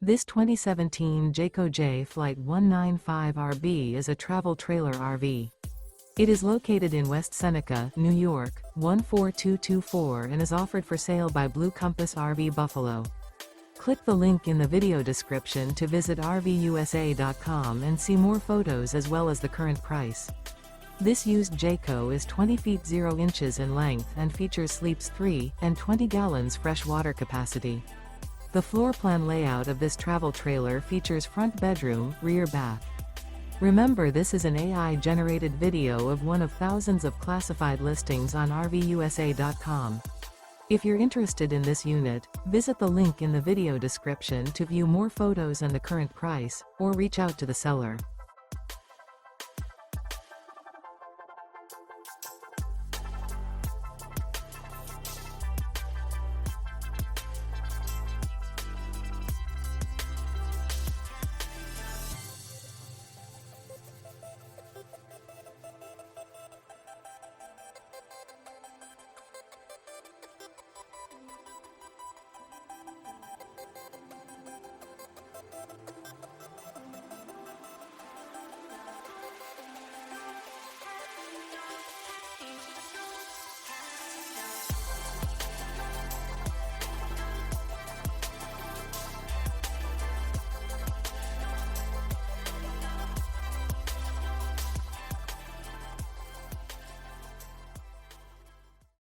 This 2017 Jayco Jay Flight 195RB is a travel trailer RV. It is located in West Seneca, New York, 14224 and is offered for sale by Blue Compass RV Buffalo. Click the link in the video description to visit RVUSA.com and see more photos as well as the current price. This used Jayco is 20 feet 0 inches in length and features sleeps 3 and 20 gallons fresh water capacity. The floor plan layout of this travel trailer features front bedroom, rear bath. Remember, this is an AI-generated video of one of thousands of classified listings on RVUSA.com. If you're interested in this unit, visit the link in the video description to view more photos and the current price, or reach out to the seller.